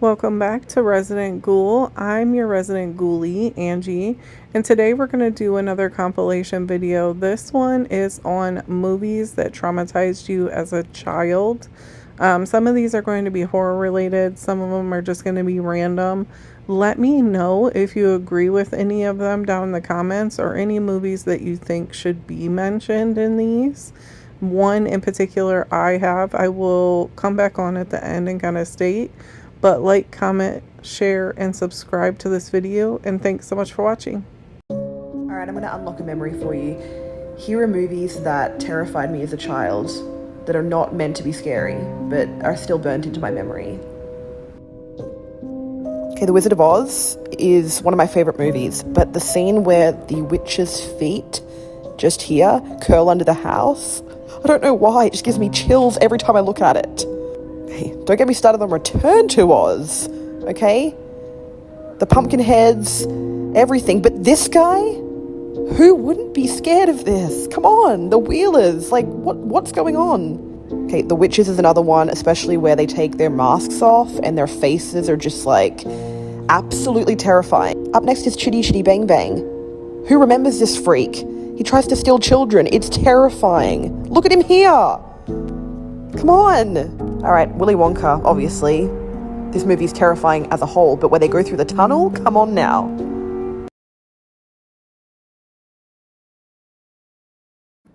Welcome back to Resident Ghoul. I'm your Resident Ghoulie Angie, and today we're going to do another compilation video. This one is on movies that traumatized you as a child. Some of these are going to be horror related, some of them are just going to be random. Let me know if you agree with any of them down in the comments, or any movies that you think should be mentioned in these. One in particular I will come back on at the end and kind of state. But like, comment, share, and subscribe to this video, and thanks so much for watching. Alright, I'm going to unlock a memory for you. Here are movies that terrified me as a child, that are not meant to be scary, but are still burnt into my memory. Okay, The Wizard of Oz is one of my favourite movies, but the scene where the witch's feet, just here, curl under the house, I don't know why, it just gives me chills every time I look at it. Hey, don't get me started on Return to Oz, okay? The pumpkin heads, everything. But this guy? Who wouldn't be scared of this? Come on, the Wheelers. Like, what's going on? Okay, The Witches is another one, especially where they take their masks off and their faces are just, like, absolutely terrifying. Up next is Chitty Chitty Bang Bang. Who remembers this freak? He tries to steal children. It's terrifying. Look at him here. Come on. All right, Willy Wonka, obviously. This movie is terrifying as a whole, but where they go through the tunnel, come on now.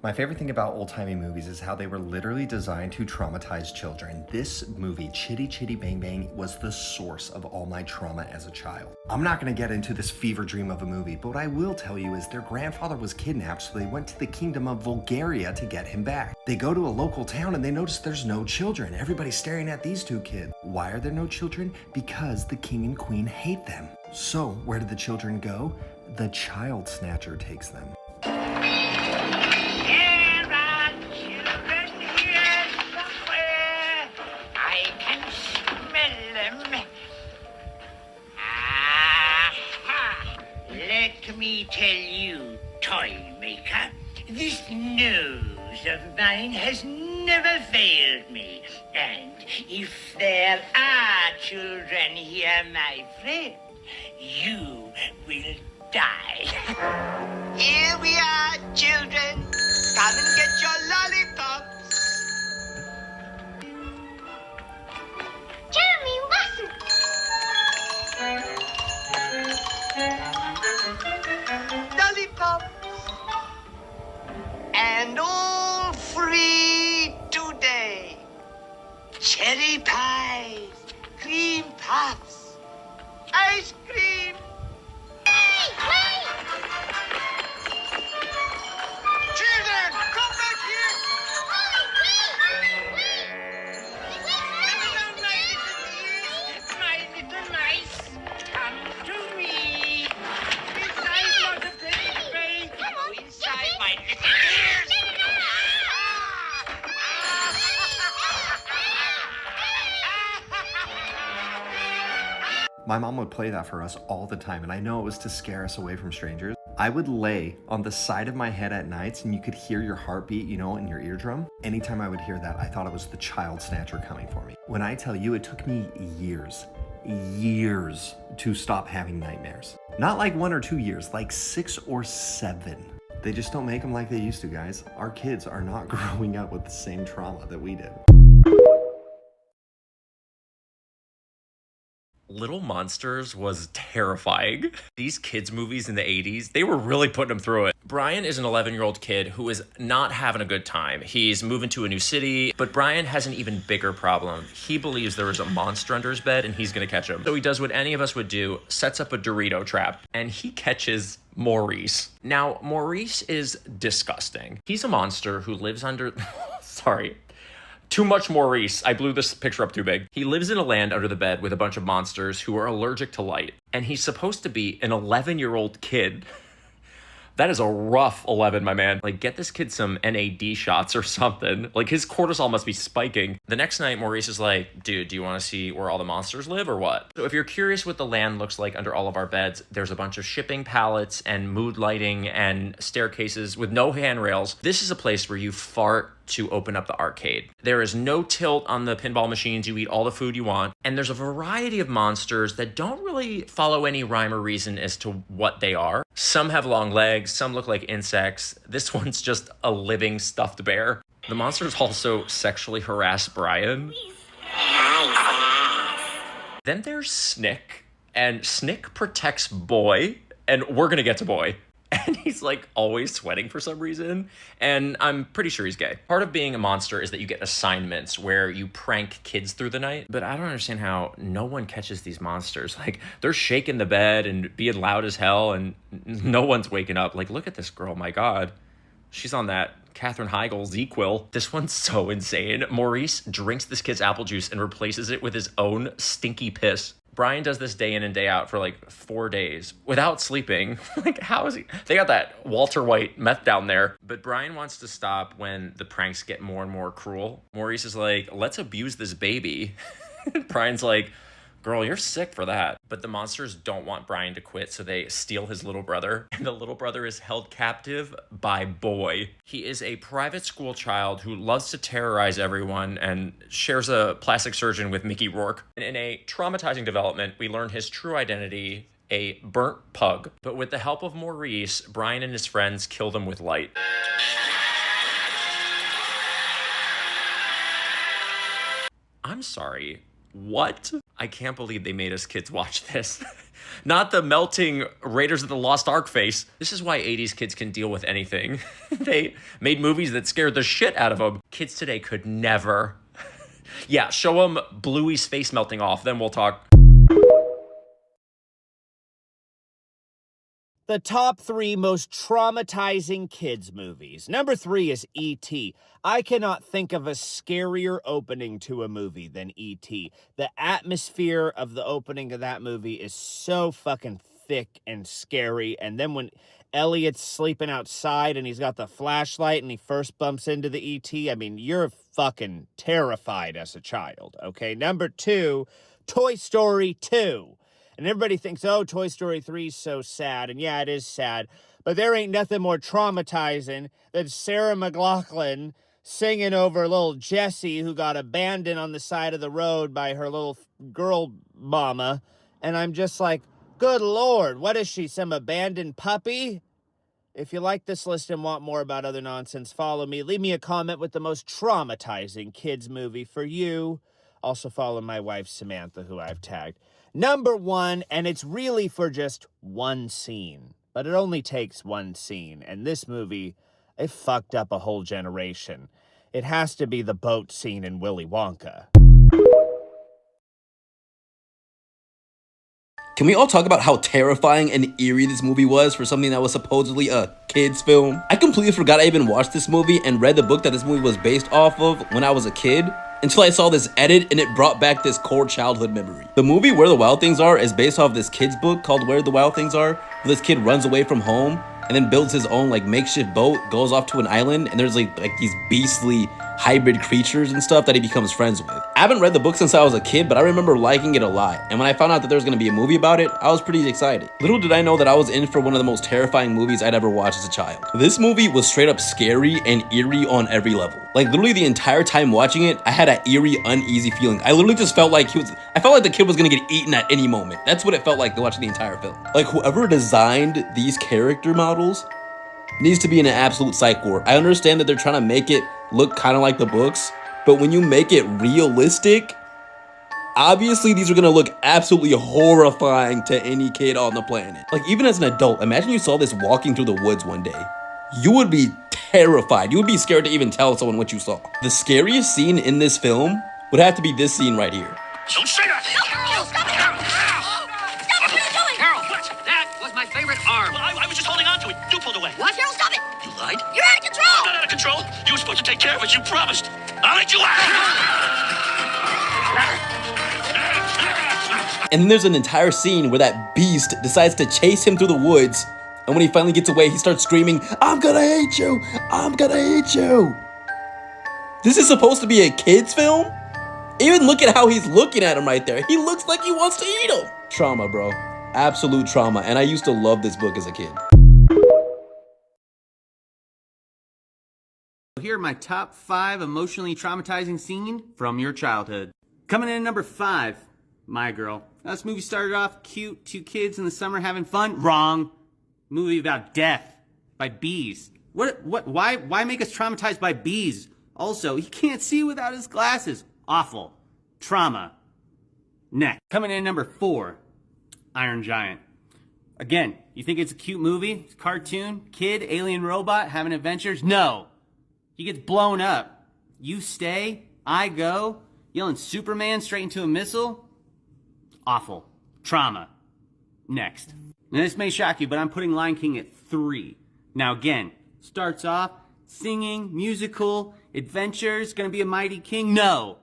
My favorite thing about old-timey movies is how they were literally designed to traumatize children. This movie, Chitty Chitty Bang Bang, was the source of all my trauma as a child. I'm not gonna get into this fever dream of a movie, but what I will tell you is their grandfather was kidnapped, so they went to the kingdom of Bulgaria to get him back. They go to a local town and they notice there's no children. Everybody's staring at these two kids. Why are there no children? Because the king and queen hate them. So, where did the children go? The child snatcher takes them. Let me tell you, toy maker, this nose of mine has never failed me. And if there are children here, my friend, you will die. Here we are, children. Come and get your lollipops. Jeremy, listen. Lollipops. And all free today. Cherry pies, cream puffs, ice cream. Hey, wait! Children, come back here. My little mice, come to me. Inside your pathetic face. Go inside my little ears. My mom would play that for us all the time, and I know it was to scare us away from strangers. I would lay on the side of my head at nights and you could hear your heartbeat, you know, in your eardrum. Anytime I would hear that, I thought it was the child snatcher coming for me. When I tell you, it took me years to stop having nightmares. Not like 1 or 2 years, like 6 or 7. They just don't make them like they used to, guys. Our kids are not growing up with the same trauma that we did. Little Monsters was terrifying. These kids' movies in the 80s, they were really putting them through it. Brian is an 11-year-old kid who is not having a good time. He's moving to a new city, but Brian has an even bigger problem. He believes there is a monster under his bed and he's gonna catch him. So he does what any of us would do, sets up a Dorito trap, and he catches Maurice. Now, Maurice is disgusting. He's a monster who lives under... Sorry. Too much Maurice. I blew this picture up too big. He lives in a land under the bed with a bunch of monsters who are allergic to light. And he's supposed to be an 11-year-old kid. That is a rough 11, my man. Like, get this kid some NAD shots or something. Like, his cortisol must be spiking. The next night, Maurice is like, dude, do you want to see where all the monsters live or what? So if you're curious what the land looks like under all of our beds, there's a bunch of shipping pallets and mood lighting and staircases with no handrails. This is a place where you fart to open up the arcade. There is no tilt on the pinball machines. You eat all the food you want. And there's a variety of monsters that don't really follow any rhyme or reason as to what they are. Some have long legs, some look like insects. This one's just a living stuffed bear. The monsters also sexually harass Brian. Then there's Snick, and Snick protects Boy, and we're gonna get to Boy. And he's like always sweating for some reason, and I'm pretty sure he's gay. Part of being a monster is that you get assignments where you prank kids through the night, but I don't understand how no one catches these monsters. Like, they're shaking the bed and being loud as hell, and no one's waking up. Like, look at this girl, my God. She's on that Katherine Heigl Z-Quill. This one's so insane. Maurice drinks this kid's apple juice and replaces it with his own stinky piss. Brian does this day in and day out for like 4 days without sleeping. Like, how is he? They got that Walter White meth down there. But Brian wants to stop when the pranks get more and more cruel. Maurice is like, let's abuse this baby. Brian's like, girl, you're sick for that. But the monsters don't want Brian to quit, so they steal his little brother. And the little brother is held captive by Boy. He is a private school child who loves to terrorize everyone and shares a plastic surgeon with Mickey Rourke. And in a traumatizing development, we learn his true identity, a burnt pug. But with the help of Maurice, Brian and his friends kill them with light. I'm sorry. What? I can't believe they made us kids watch this. Not the melting Raiders of the Lost Ark face. This is why 80s kids can deal with anything. They made movies that scared the shit out of them. Kids today could never. Yeah, show them Bluey's face melting off, then we'll talk. The top 3 most traumatizing kids movies. Number 3 is E.T. I cannot think of a scarier opening to a movie than E.T. The atmosphere of the opening of that movie is so fucking thick and scary. And then when Elliot's sleeping outside and he's got the flashlight and he first bumps into the E.T., I mean, you're fucking terrified as a child, okay? Number 2, Toy Story 2. And everybody thinks, oh, Toy Story 3 is so sad. And yeah, it is sad. But there ain't nothing more traumatizing than Sarah McLachlan singing over little Jessie, who got abandoned on the side of the road by her little girl mama. And I'm just like, good Lord, what is she, some abandoned puppy? If you like this list and want more about other nonsense, follow me. Leave me a comment with the most traumatizing kids movie for you. Also follow my wife, Samantha, who I've tagged. Number 1, and it's really for just one scene, but it only takes one scene, and this movie, it fucked up a whole generation. It has to be the boat scene in Willy Wonka. Can we all talk about how terrifying and eerie this movie was for something that was supposedly a kid's film? I completely forgot I even watched this movie and read the book that this movie was based off of when I was a kid, until I saw this edit and it brought back this core childhood memory. The movie Where the Wild Things Are is based off this kid's book called Where the Wild Things Are, where this kid runs away from home and then builds his own like makeshift boat, goes off to an island, and there's like these beastly hybrid creatures and stuff that he becomes friends with. I haven't read the book since I was a kid, but I remember liking it a lot. And when I found out that there was gonna be a movie about it, I was pretty excited. Little did I know that I was in for one of the most terrifying movies I'd ever watched as a child. This movie was straight up scary and eerie on every level. Like literally the entire time watching it, I had an eerie, uneasy feeling. I literally just felt like I felt like the kid was gonna get eaten at any moment. That's what it felt like watching the entire film. Like whoever designed these character models needs to be in an absolute psych ward. I understand that they're trying to make it look kind of like the books, but when you make it realistic, obviously these are gonna look absolutely horrifying to any kid on the planet. Like even as an adult, imagine you saw this walking through the woods one day. You would be terrified. You would be scared to even tell someone what you saw. The scariest scene in this film would have to be this scene right here. Don't say that! Carol, stop it! Carol! Stop it! What are you doing? Carol, what? That was my favorite arm. Well, I was just holding on to it. You pulled away. What? Carol, stop it! You lied? You're out of control! I'm not out of control. You were supposed to take care of it. You promised. I'll let you out. And then there's an entire scene where that beast decides to chase him through the woods, and when he finally gets away, he starts screaming, "I'm gonna hate you! I'm gonna hate you!" This is supposed to be a kid's film? Even look at how he's looking at him right there. He looks like he wants to eat him. Trauma, bro. Absolute trauma. And I used to love this book as a kid. Here are my top 5 emotionally traumatizing scenes from your childhood. Coming in at number 5, My Girl. Now, this movie started off cute, 2 kids in the summer having fun. Wrong. Movie about death by bees. Why make us traumatized by bees? Also, he can't see without his glasses. Awful. Trauma. Next. Coming in at number 4, Iron Giant. Again, you think it's a cute movie? It's a cartoon? Kid, alien robot, having adventures? No. He gets blown up. You stay, I go. Yelling Superman straight into a missile? Awful. Trauma. Next. Now this may shock you, but I'm putting Lion King at 3. Now again, starts off singing, musical, adventures, gonna be a mighty king? No.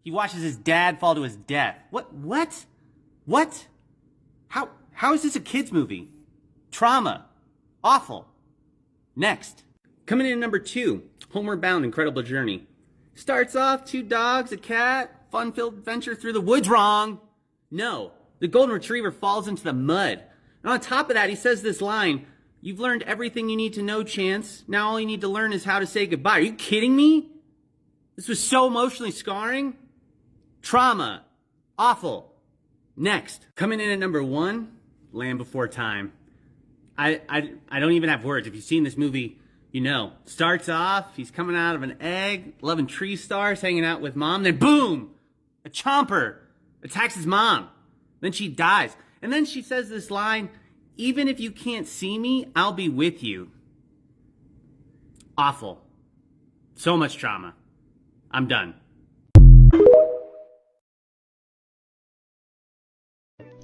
He watches his dad fall to his death. What? How is this a kid's movie? Trauma. Awful. Next. Coming in at number 2, Homeward Bound, Incredible Journey. Starts off 2 dogs, a cat, fun-filled adventure through the woods. Wrong. No. The golden retriever falls into the mud. And on top of that, he says this line, "You've learned everything you need to know, Chance. Now all you need to learn is how to say goodbye." Are you kidding me? This was so emotionally scarring. Trauma. Awful. Next. Coming in at number 1, Land Before Time. I don't even have words. If you've seen this movie, you know. Starts off, he's coming out of an egg, loving tree stars, hanging out with mom. Then boom! A chomper attacks his mom. Then she dies. And then she says this line, "Even if you can't see me, I'll be with you." Awful. So much trauma. I'm done.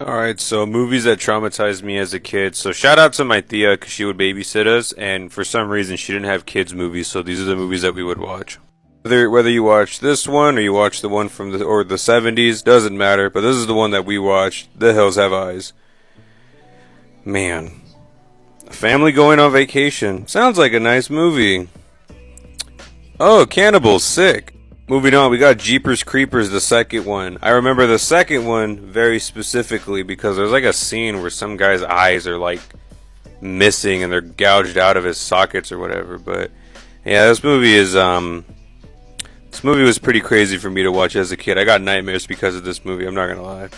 Alright, so movies that traumatized me as a kid. So shout out to my tia, because she would babysit us, and for some reason she didn't have kids movies, so these are the movies that we would watch. Whether you watch this one, or you watch the one from the 70s, doesn't matter, but this is the one that we watched, The Hills Have Eyes. Man. A family going on vacation. Sounds like a nice movie. Oh, cannibals, sick. Moving on, we got Jeepers Creepers, the second one. I remember the second one very specifically because there's like a scene where some guy's eyes are like missing and they're gouged out of his sockets or whatever. But yeah, this movie was pretty crazy for me to watch as a kid. I got nightmares because of this movie, I'm not gonna lie.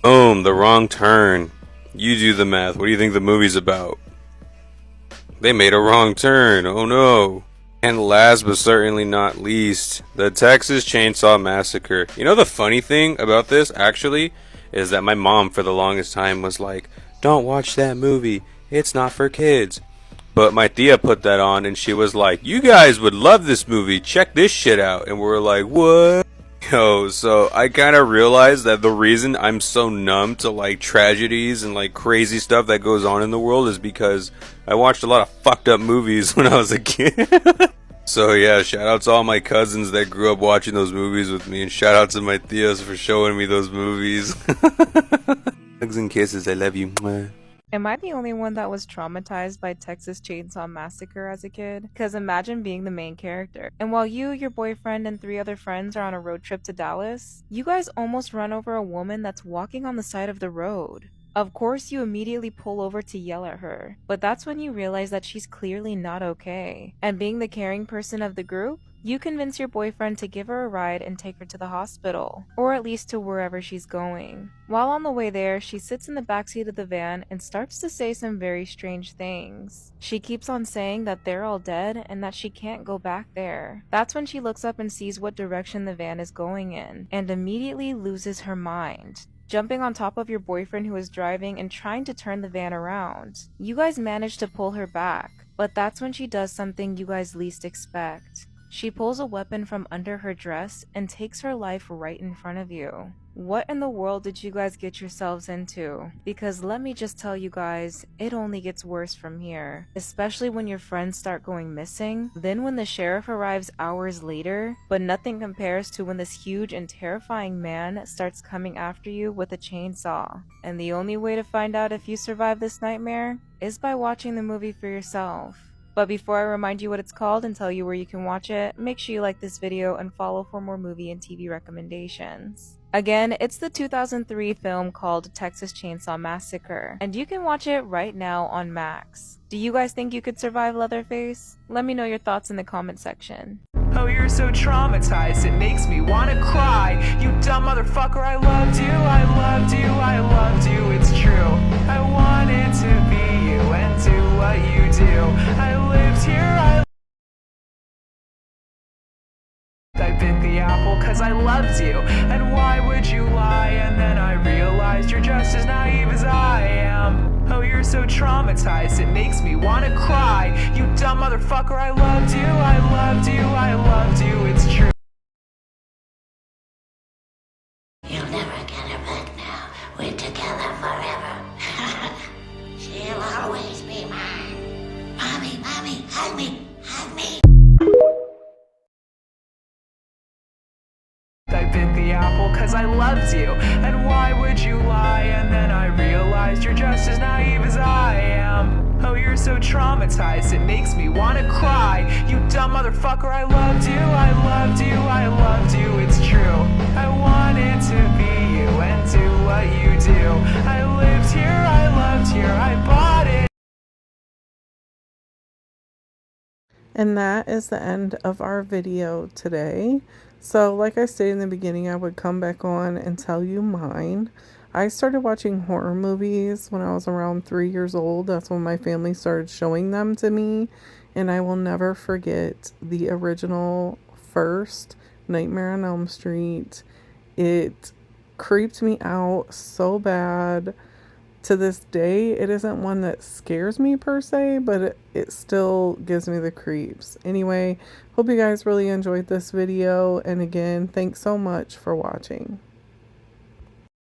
Boom, The Wrong Turn. You do the math. What do you think the movie's about? They made a wrong turn. Oh no. And last but certainly not least, the Texas Chainsaw Massacre. You know the funny thing about this, actually, is that my mom for the longest time was like, "Don't watch that movie, it's not for kids." But my tia put that on and she was like, "You guys would love this movie, check this shit out." And we were like, "What?" Yo, so I kind of realized that the reason I'm so numb to like tragedies and like crazy stuff that goes on in the world is because I watched a lot of fucked up movies when I was a kid. So yeah, shout out to all my cousins that grew up watching those movies with me, and shout out to my tias for showing me those movies. Hugs and kisses, I love you. Am I the only one that was traumatized by Texas Chainsaw Massacre as a kid? Because imagine being the main character. And while you, your boyfriend, and 3 other friends are on a road trip to Dallas, you guys almost run over a woman that's walking on the side of the road. Of course, you immediately pull over to yell at her, but that's when you realize that she's clearly not okay. And being the caring person of the group, you convince your boyfriend to give her a ride and take her to the hospital, or at least to wherever she's going. While on the way there, she sits in the backseat of the van and starts to say some very strange things. She keeps on saying that they're all dead and that she can't go back there. That's when she looks up and sees what direction the van is going in, and immediately loses her mind, jumping on top of your boyfriend who is driving and trying to turn the van around. You guys manage to pull her back, but that's when she does something you guys least expect. She pulls a weapon from under her dress and takes her life right in front of you. What in the world did you guys get yourselves into? Because let me just tell you guys, it only gets worse from here. Especially when your friends start going missing, then when the sheriff arrives hours later, but nothing compares to when this huge and terrifying man starts coming after you with a chainsaw. And the only way to find out if you survive this nightmare is by watching the movie for yourself. But before I remind you what it's called and tell you where you can watch it, make sure you like this video and follow for more movie and TV recommendations. Again, it's the 2003 film called Texas Chainsaw Massacre, and you can watch it right now on Max. Do you guys think you could survive Leatherface? Let me know your thoughts in the comment section. Oh, you're so traumatized, it makes me wanna cry. You dumb motherfucker, I loved you, I loved you, I loved you, it's true. I wanted to be you and do what you do. I lived here, I bit the apple cause I loved you. And why would you lie? And then I realized you're just as naive as I am. Oh, you're so traumatized, it makes me wanna cry. You dumb motherfucker, I loved you, I loved you, I loved you, it's true. You'll never get her back now. We're together forever. She'll always be mine. Mommy, mommy, hug me, hug me. I bit the apple cause I loved you. And why would you lie? And then I realized you're just as naive as I am. Oh, you're so traumatized, it makes me wanna cry. You dumb motherfucker, I loved you, I loved you, I loved you, it's true. I wanted to be you and do what you do. I lived here, I loved here, I bought it. And that is the end of our video today. So like I stated in the beginning, I would come back on and tell you mine. I started watching horror movies when I was around 3 years old. That's when my family started showing them to me. And I will never forget the original first Nightmare on Elm Street. It creeped me out so bad. To this day, it isn't one that scares me per se, but it still gives me the creeps. Anyway, hope you guys really enjoyed this video. And again, thanks so much for watching.